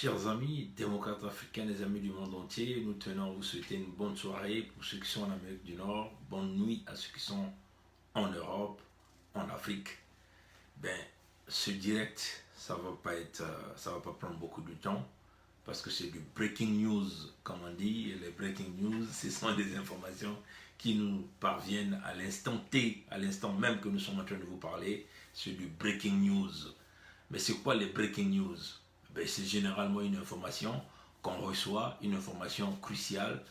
Chers amis, démocrates africains, les amis du monde entier, nous tenons à vous souhaiter une bonne soirée pour ceux qui sont en Amérique du Nord, bonne nuit à ceux qui sont en Europe, en Afrique. Ben, ce direct, ça va pas prendre beaucoup de temps parce que c'est du breaking news, comme on dit. Et les breaking news, ce sont des informations qui nous parviennent à l'instant T, à l'instant même que nous sommes en train de vous parler. C'est du breaking news. Mais c'est quoi les breaking news? Ben, c'est généralement une information qu'on reçoit, une information cruciale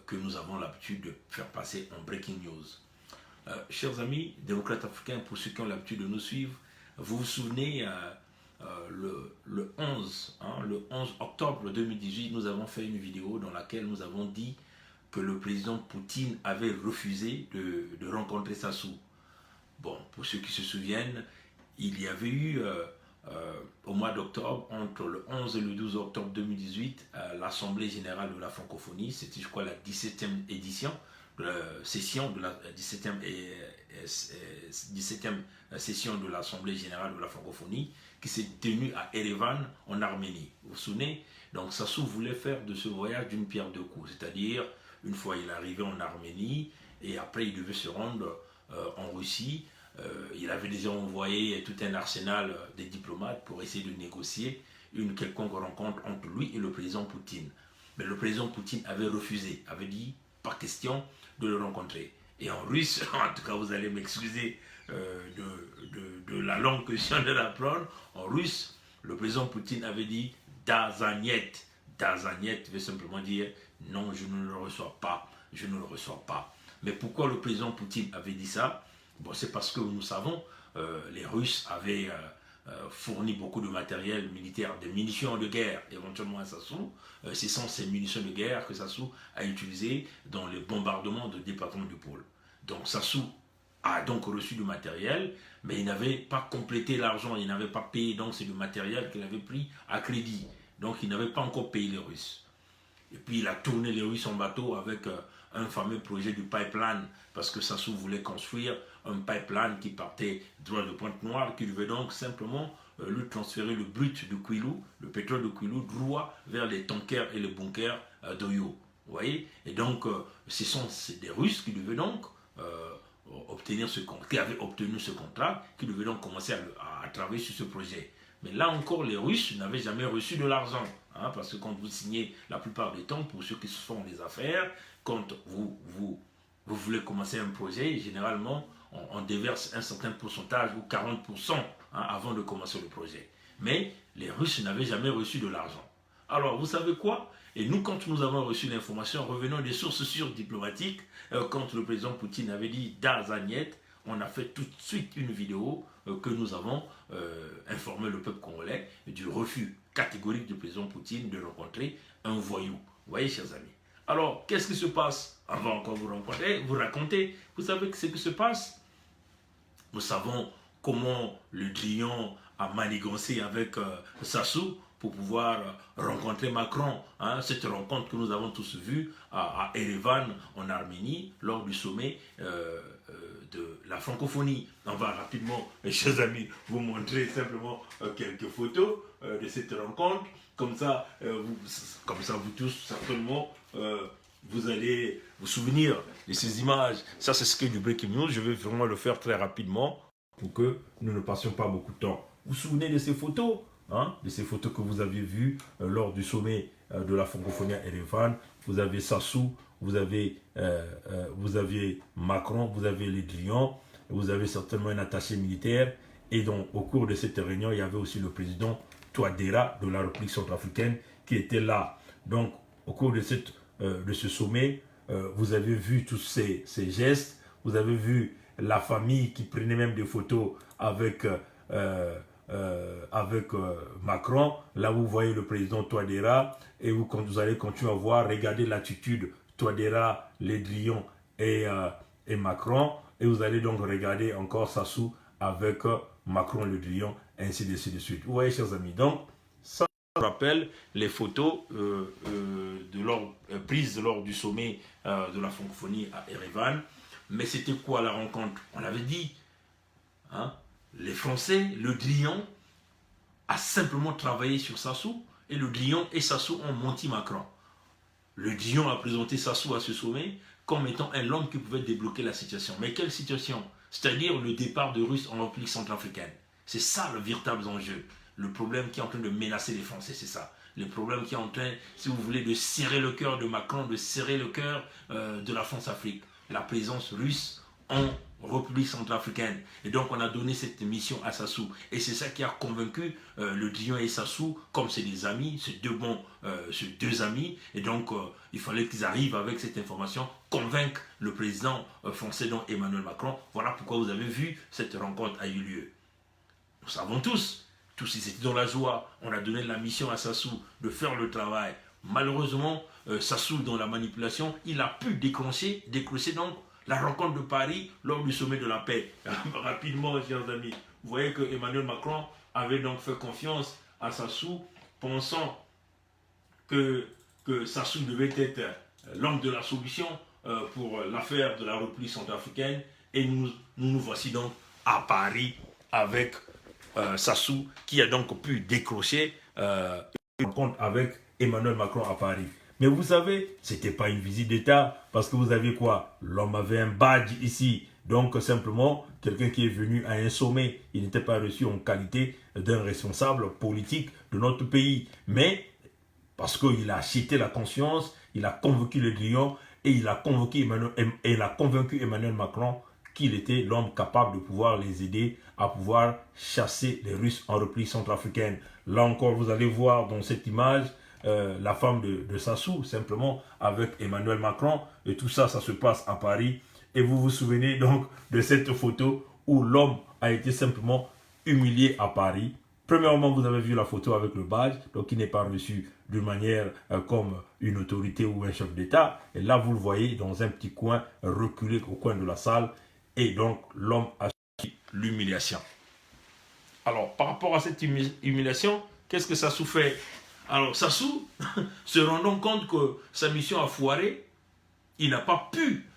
que nous avons l'habitude de faire passer en breaking news. Chers amis, démocrates africains, pour ceux qui ont l'habitude de nous suivre, vous vous souvenez, le 11 octobre 2018, nous avons fait une vidéo dans laquelle nous avons dit que le président Poutine avait refusé de rencontrer Sassou. Bon, pour ceux qui se souviennent, il y avait eu au mois d'octobre, entre le 11 et le 12 octobre 2018, l'Assemblée générale de la francophonie, c'était je crois la 17e édition, session de la 17e session de l'Assemblée générale de la francophonie qui s'est tenue à Erevan en Arménie. Vous vous souvenez? Donc Sassou voulait faire de ce voyage d'une pierre deux coups, c'est-à-dire une fois il arrivait en Arménie et après il devait se rendre en Russie. Il avait déjà envoyé tout un arsenal de diplomates pour essayer de négocier une quelconque rencontre entre lui et le président Poutine. Mais le président Poutine avait refusé, avait dit pas question de le rencontrer. Et en russe, en tout cas vous allez m'excuser de la langue que je viens d'apprendre, en russe, le président Poutine avait dit Dazaniet. Dazaniet veut simplement dire non, je ne le reçois pas, je ne le reçois pas. Mais pourquoi le président Poutine avait dit ça? Bon, c'est parce que nous savons, les Russes avaient fourni beaucoup de matériel militaire, des munitions de guerre, éventuellement à Sassou. Ce sont ces munitions de guerre que Sassou a utilisées dans les bombardements du département du pôle. Donc Sassou a donc reçu du matériel, mais il n'avait pas complété l'argent, il n'avait pas payé, donc c'est du matériel qu'il avait pris à crédit. Donc il n'avait pas encore payé les Russes. Et puis il a tourné les Russes en bateau avec un fameux projet du pipeline, parce que Sassou voulait construire un pipeline qui partait droit de Pointe-Noire, qui devait donc simplement lui transférer le brut de Kouilou, le pétrole de Kouilou, droit vers les tankers et les bunkers d'Oyo. Vous voyez? Et donc, ce sont des Russes qui devaient donc obtenir ce contrat, qui avaient obtenu ce contrat, qui devaient donc commencer à travailler sur ce projet. Mais là encore, les Russes n'avaient jamais reçu de l'argent. Hein, parce que quand vous signez, la plupart du temps, pour ceux qui se font des affaires, quand vous voulez commencer un projet, généralement, on déverse un certain pourcentage ou 40% hein, avant de commencer le projet. Mais les Russes n'avaient jamais reçu de l'argent. Alors, vous savez quoi? Et nous, quand nous avons reçu l'information, revenons des sources sûres diplomatiques, quand le président Poutine avait dit Dazaniet, on a fait tout de suite une vidéo que nous avons informé le peuple congolais du refus catégorique du président Poutine de rencontrer un voyou. Vous voyez, chers amis. Alors, qu'est-ce qui se passe? On va encore vous raconter. Vous savez ce qui se passe? Nous savons comment le Drian a manigancé avec Sassou pour pouvoir rencontrer Macron. Hein, cette rencontre que nous avons tous vue à Erevan, en Arménie, lors du sommet de la francophonie. On va rapidement, mes chers amis, vous montrer simplement quelques photos de cette rencontre. Comme ça, vous tous, certainement, vous allez vous souvenir de ces images. Ça, c'est ce qui est du breaking news. Je vais vraiment le faire très rapidement pour que nous ne passions pas beaucoup de temps. Vous vous souvenez de ces photos, hein, de ces photos que vous aviez vues lors du sommet de la francophonie à Erevan. Vous avez Sassou, vous avez Macron, vous avez les Drian, vous avez certainement un attaché militaire. Et donc, au cours de cette réunion, il y avait aussi le président Touadéra de la République centrafricaine qui était là. Donc, au cours de ce sommet, vous avez vu tous ces gestes, vous avez vu la famille qui prenait même des photos avec Macron. Là, vous voyez le président Touadéra et quand vous allez continuer à voir, regardez l'attitude Touadéra, les Drian et Macron. Et vous allez donc regarder encore Sassou avec Macron, le Drian, ainsi de suite. Vous voyez, chers amis, donc, ça rappelle les photos prises lors du sommet de la francophonie à Erevan. Mais c'était quoi la rencontre? On l'avait dit, hein, les Français, le Drian, a simplement travaillé sur Sassou et le Drian et Sassou ont menti Macron. Le Drian a présenté Sassou à ce sommet comme étant l'homme qui pouvait débloquer la situation. Mais quelle situation? C'est-à-dire le départ de Russes en République centrafricaine. C'est ça le véritable enjeu. Le problème qui est en train de menacer les Français, c'est ça. Le problème qui est en train, si vous voulez, de serrer le cœur de Macron, de serrer le cœur de la France-Afrique. La présence russe en République centrafricaine. Et donc on a donné cette mission à Sassou. Et c'est ça qui a convaincu le Drian et Sassou, comme c'est des amis, ces deux amis. Et donc il fallait qu'ils arrivent avec cette information, convaincre le président français, donc Emmanuel Macron. Voilà pourquoi vous avez vu cette rencontre a eu lieu. Nous savons tous ils étaient dans la joie. On a donné la mission à Sassou de faire le travail. Malheureusement, Sassou, dans la manipulation, il a pu décrocher donc la rencontre de Paris lors du sommet de la paix. Rapidement, chers amis, vous voyez que Emmanuel Macron avait donc fait confiance à Sassou, pensant que Sassou devait être l'homme de la solution pour l'affaire de la République centrafricaine. Et nous voici donc à Paris avec Sassou, qui a donc pu décrocher une rencontre avec Emmanuel Macron à Paris. Mais vous savez, ce n'était pas une visite d'État, parce que vous avez quoi? L'homme avait un badge ici. Donc simplement, quelqu'un qui est venu à un sommet, il n'était pas reçu en qualité d'un responsable politique de notre pays. Mais parce qu'il a acheté la conscience, il a convoqué le Drian et il a convaincu Emmanuel Macron qu'il était l'homme capable de pouvoir les aider à pouvoir chasser les Russes en République centrafricaine. Là encore, vous allez voir dans cette image la femme de Sassou, simplement avec Emmanuel Macron. Et tout ça, ça se passe à Paris. Et vous vous souvenez donc de cette photo où l'homme a été simplement humilié à Paris. Premièrement, vous avez vu la photo avec le badge, donc il n'est pas reçu d'une manière comme une autorité ou un chef d'État. Et là, vous le voyez dans un petit coin, reculé au coin de la salle. Et donc, l'homme a subi l'humiliation. Alors, par rapport à cette humiliation, qu'est-ce que Sassou fait? Alors, Sassou, se rendant compte que sa mission a foiré, il n'a pas pu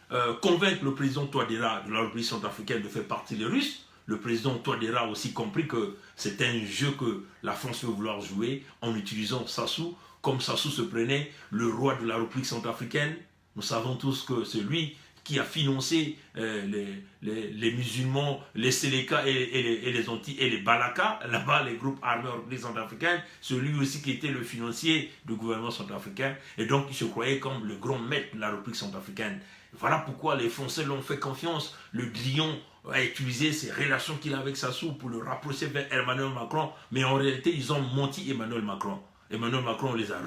convaincre le président Touadéra de la République centrafricaine de faire partie des Russes. Le président Touadéra a aussi compris que c'est un jeu que la France veut vouloir jouer en utilisant Sassou, comme Sassou se prenait le roi de la République centrafricaine. Nous savons tous que c'est lui qui a financé les musulmans, les Séléka et les Antilles et les Balaka, là-bas les groupes armés en République centrafricaine, celui aussi qui était le financier du gouvernement centrafricain, et donc il se croyait comme le grand maître de la République centrafricaine. Voilà pourquoi les Français l'ont fait confiance. Le Drian a utilisé ses relations qu'il a avec Sassou pour le rapprocher vers Emmanuel Macron, mais en réalité ils ont menti Emmanuel Macron. Emmanuel Macron les a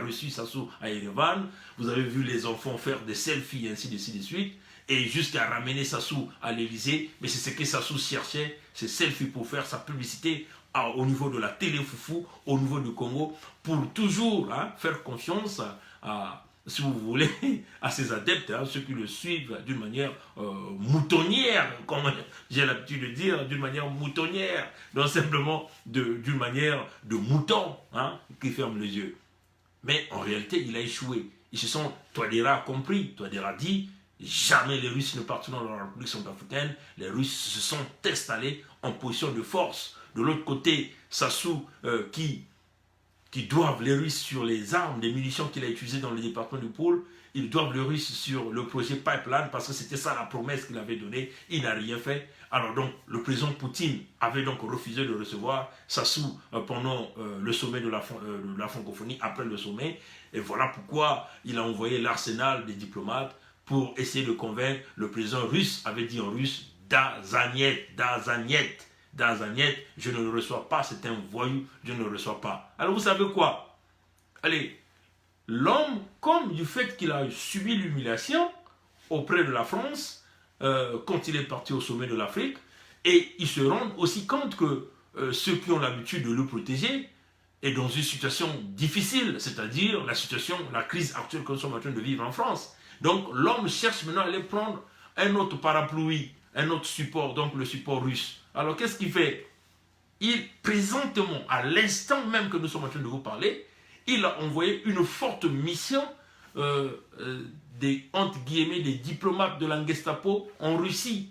reçu Sassou à Erevan. Vous avez vu les enfants faire des selfies, ainsi de suite, et jusqu'à ramener Sassou à l'Élysée. Mais c'est ce que Sassou cherchait, ces selfies pour faire sa publicité au niveau de la télé foufou, au niveau du Congo, pour toujours faire confiance à, si vous voulez, à ses adeptes, ceux qui le suivent d'une manière moutonnière, comme j'ai l'habitude de dire, d'une manière moutonnière, donc simplement d'une manière de mouton qui ferme les yeux. Mais en réalité, il a échoué. Ils se sont, Touadéra a compris, Touadéra dit, jamais les Russes ne partiront dans la République centrafricaine, les Russes se sont installés en position de force. De l'autre côté, Sassou qui doivent les Russes sur les armes, les munitions qu'il a utilisées dans le département du Pôle, ils doivent les Russes sur le projet Pipeline, parce que c'était ça la promesse qu'il avait donnée, il n'a rien fait. Alors donc, le président Poutine avait donc refusé de recevoir Sassou pendant le sommet de la francophonie, après le sommet, et voilà pourquoi il a envoyé l'arsenal des diplomates pour essayer de convaincre. Le président russe avait dit en russe, Dazaniet, je ne le reçois pas, c'est un voyou, je ne le reçois pas. Alors vous savez quoi? Allez, l'homme, comme du fait qu'il a subi l'humiliation auprès de la France, quand il est parti au sommet de l'Afrique, et il se rend aussi compte que ceux qui ont l'habitude de le protéger est dans une situation difficile, c'est-à-dire la crise actuelle que nous sommes en train de vivre en France. Donc l'homme cherche maintenant à aller prendre un autre parapluie, un autre support, donc le support russe. Alors qu'est-ce qu'il fait? Présentement, à l'instant même que nous sommes en train de vous parler, il a envoyé une forte mission entre guillemets, des diplomates de la Gestapo en Russie.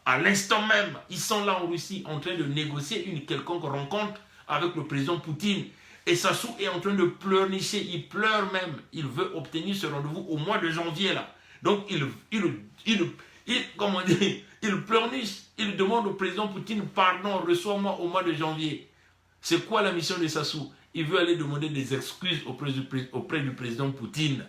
À l'instant même, ils sont là en Russie en train de négocier une quelconque rencontre avec le président Poutine. Et Sassou est en train de pleurnicher, il pleure même. Il veut obtenir ce rendez-vous au mois de janvier là. Donc comment dire, il pleurniche, il demande au président Poutine, pardon, reçois-moi au mois de janvier. C'est quoi la mission de Sassou? Il veut aller demander des excuses auprès du président Poutine.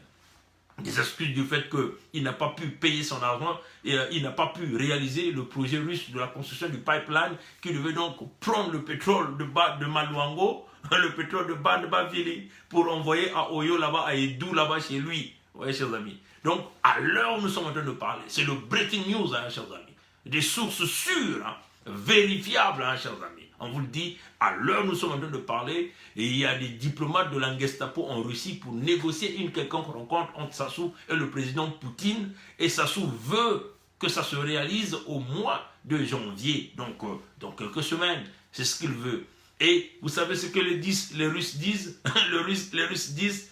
Des excuses du fait qu'il n'a pas pu payer son argent et il n'a pas pu réaliser le projet russe de la construction du pipeline qui devait donc prendre le pétrole de Maluango, le pétrole de Bandabavili pour envoyer à Oyo là-bas, à Edou là-bas chez lui. Vous voyez, chers amis. Donc, à l'heure où nous sommes en train de parler, c'est le breaking news, hein, chers amis. Des sources sûres, hein, vérifiables, hein, chers amis. On vous le dit, à l'heure où nous sommes en train de parler, et il y a des diplomates de la Gestapo en Russie pour négocier une quelconque rencontre entre Sassou et le président Poutine. Et Sassou veut que ça se réalise au mois de janvier, donc dans quelques semaines. C'est ce qu'il veut. Et vous savez ce que les Russes disent? Les Russes disent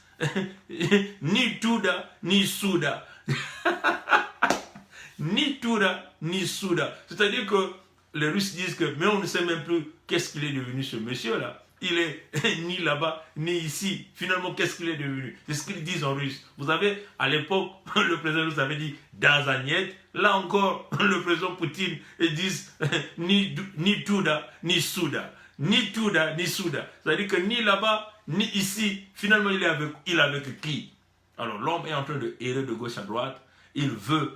ni Touda, ni Souda. Ni Touda, ni Souda. C'est-à-dire que les Russes disent que, mais on ne sait même plus qu'est-ce qu'il est devenu ce monsieur-là. Il est ni là-bas, ni ici. Finalement, qu'est-ce qu'il est devenu? C'est ce qu'ils disent en russe. Vous savez, à l'époque, le président nous avait dit Dazaniet. Là encore, le président Poutine dit ni Touda, ni Souda. Ni Touda, ni Souda. C'est-à-dire que ni là-bas, ni ici. Finalement, il est avec qui? Alors, l'homme est en train de errer de gauche à droite. Il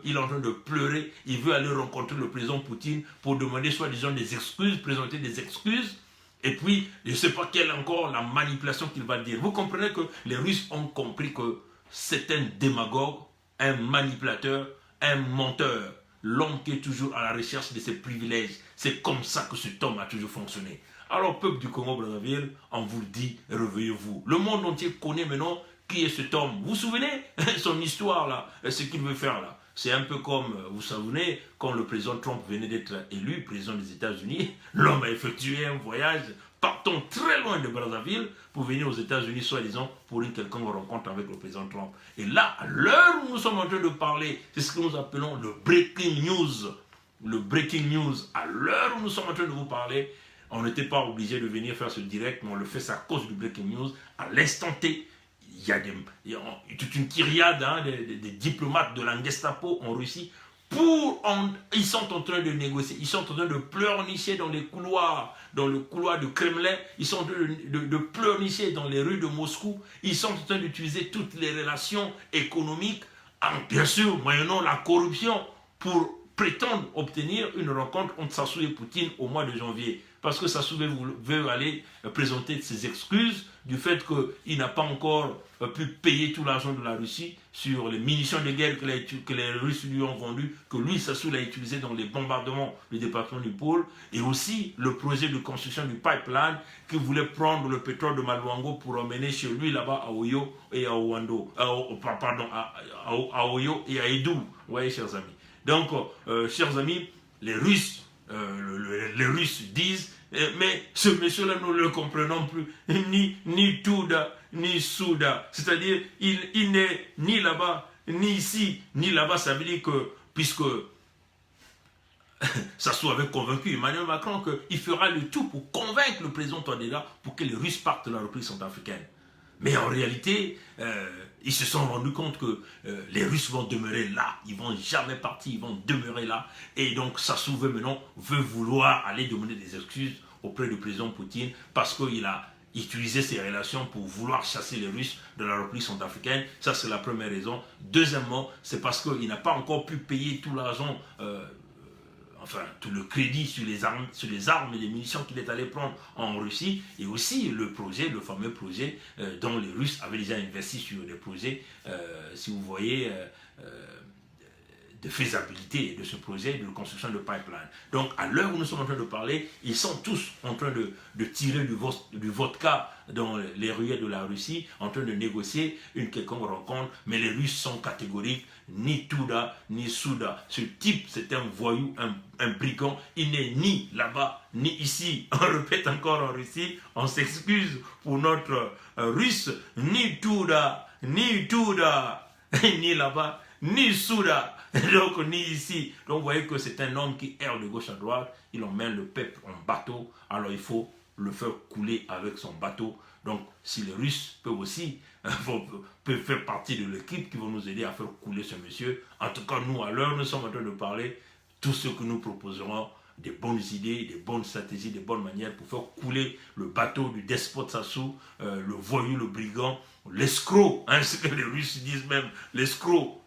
est en train de pleurer, il veut aller rencontrer le président Poutine pour demander soi-disant des excuses, présenter des excuses. Et puis, je ne sais pas quelle encore la manipulation qu'il va dire. Vous comprenez que les Russes ont compris que c'est un démagogue, un manipulateur, un menteur. L'homme qui est toujours à la recherche de ses privilèges. C'est comme ça que cet homme a toujours fonctionné. Alors, peuple du Congo-Brazzaville, on vous le dit, réveillez-vous. Le monde entier connaît maintenant qui est cet homme. Vous vous souvenez son histoire là, ce qu'il veut faire là. C'est un peu comme, vous vous souvenez, quand le président Trump venait d'être élu, président des États-Unis, l'homme a effectué un voyage partant très loin de Brazzaville pour venir aux États-Unis, soi-disant, pour une quelconque rencontre avec le président Trump. Et là, à l'heure où nous sommes en train de parler, c'est ce que nous appelons le breaking news. Le breaking news. À l'heure où nous sommes en train de vous parler, on n'était pas obligé de venir faire ce direct, mais on le fait à cause du breaking news. À l'instant T, il y a toute une kyriade hein, des diplomates de la Gestapo en Russie. Ils sont en train de négocier, ils sont en train de pleurnicher dans les couloirs, dans le couloir du Kremlin, ils sont en train de pleurnicher dans les rues de Moscou, ils sont en train d'utiliser toutes les relations économiques, bien sûr, moyennant la corruption, pour prétendre obtenir une rencontre entre Sassou et Poutine au mois de janvier. Parce que Sassou veut aller présenter ses excuses du fait qu'il n'a pas encore pu payer tout l'argent de la Russie sur les munitions de guerre que les Russes lui ont vendues, que lui, Sassou, l'a utilisé dans les bombardements du département du Pôle, et aussi le projet de construction du pipeline qui voulait prendre le pétrole de Maluango pour emmener chez lui là-bas à Oyo et à Ouando, à Oyo et à Edou. Vous voyez, chers amis. Donc, chers amis, les Russes disent, mais ce monsieur-là, nous ne le comprenons plus, ni Touda, ni Souda. C'est-à-dire, il n'est ni là-bas, ni ici, ni là-bas. Ça veut dire que, puisque Sassou avait convaincu Emmanuel Macron qu'il fera le tout pour convaincre le président Touadéra pour que les Russes partent de la République centrafricaine. Mais en réalité, ils se sont rendus compte que les Russes vont demeurer là. Ils ne vont jamais partir, ils vont demeurer là. Et donc Sassou veut vouloir aller demander des excuses auprès du président Poutine parce qu'il a utilisé ses relations pour vouloir chasser les Russes de la République centrafricaine. Ça, c'est la première raison. Deuxièmement, c'est parce qu'il n'a pas encore pu payer tout l'argent enfin tout le crédit sur les armes et les munitions qu'il est allé prendre en Russie, et aussi le fameux projet dont les Russes avaient déjà investi sur des projets, si vous voyez, de faisabilité de ce projet de construction de pipeline. Donc, à l'heure où nous sommes en train de parler, ils sont tous en train de tirer du vodka dans les ruelles de la Russie, en train de négocier une quelconque rencontre, mais les Russes sont catégoriques, ni Touda, ni Souda. Ce type, c'est un voyou, un brigand, il n'est ni là-bas, ni ici. On répète encore en Russie, on s'excuse pour notre Russe, ni Touda, ni là-bas, ni Souda, donc ni ici. Donc vous voyez que c'est un homme qui erre de gauche à droite, il emmène le peuple en bateau, alors il faut le faire couler avec son bateau. Donc, si les Russes peuvent aussi peuvent faire partie de l'équipe qui vont nous aider à faire couler ce monsieur, en tout cas, nous, à l'heure, nous sommes en train de parler, tout ce que nous proposerons, des bonnes idées, des bonnes stratégies, des bonnes manières pour faire couler le bateau du despote Sassou, le voyou, le brigand, l'escroc, hein, ce que les Russes disent même, l'escroc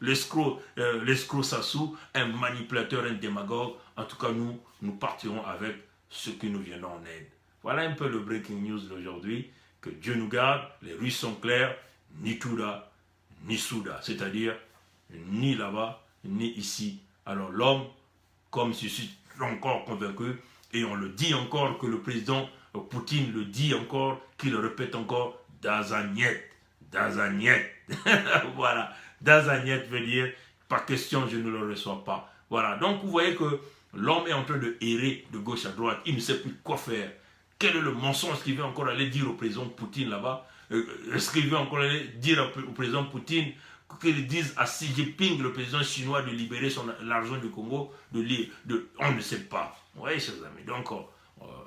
Sassou, un manipulateur, un démagogue. En tout cas, nous partirons avec ce qui nous viendra en aide. Voilà un peu le breaking news d'aujourd'hui. Que Dieu nous garde, les Russes sont clairs, ni Touda, ni Souda, c'est-à-dire ni là-bas, ni ici. Alors l'homme, comme je suis encore convaincu, et on le dit encore, que le président Poutine le dit encore, qu'il le répète encore, Dazagnet, Dazagnet. Voilà, Dazagnet veut dire, par question, je ne le reçois pas. Voilà, donc vous voyez que l'homme est en train de errer de gauche à droite, il ne sait plus quoi faire. Quel est le mensonge qu'il veut encore aller dire au président Poutine là-bas? Est-ce qu'il veut encore aller dire au président Poutine qu'il dise à Xi Jinping, le président chinois, de libérer l'argent du Congo? On ne sait pas. Oui, chers amis. Donc,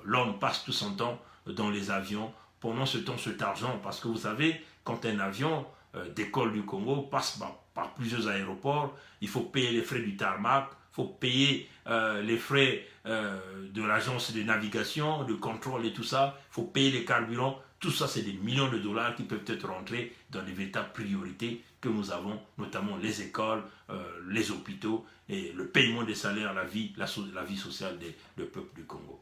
l'homme passe tout son temps dans les avions. Pendant ce temps, cet argent, parce que vous savez, quand un avion décolle du Congo, passe par plusieurs aéroports, il faut payer les frais du tarmac, il faut payer les frais de l'agence de navigation, de contrôle et tout ça, il faut payer les carburants. Tout ça, c'est des millions de dollars qui peuvent être rentrés dans les véritables priorités que nous avons, notamment les écoles, les hôpitaux et le paiement des salaires, la vie sociale du peuple du Congo.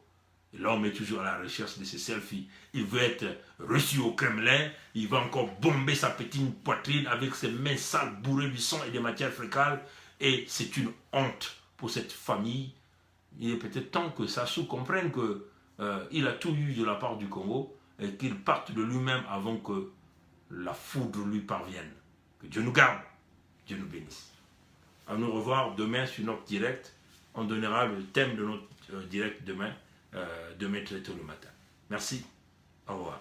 L'homme est toujours à la recherche de ses selfies. Il veut être reçu au Kremlin. Il va encore bomber sa petite poitrine avec ses mains sales, bourrées du sang et des matières fécales. Et c'est une honte pour cette famille. Il est peut-être temps que Sassou comprenne qu'il a tout eu de la part du Congo et qu'il parte de lui-même avant que la foudre lui parvienne. Que Dieu nous garde, Dieu nous bénisse. À nous revoir demain sur notre direct. On donnera le thème de notre direct demain très tôt le matin. Merci, au revoir.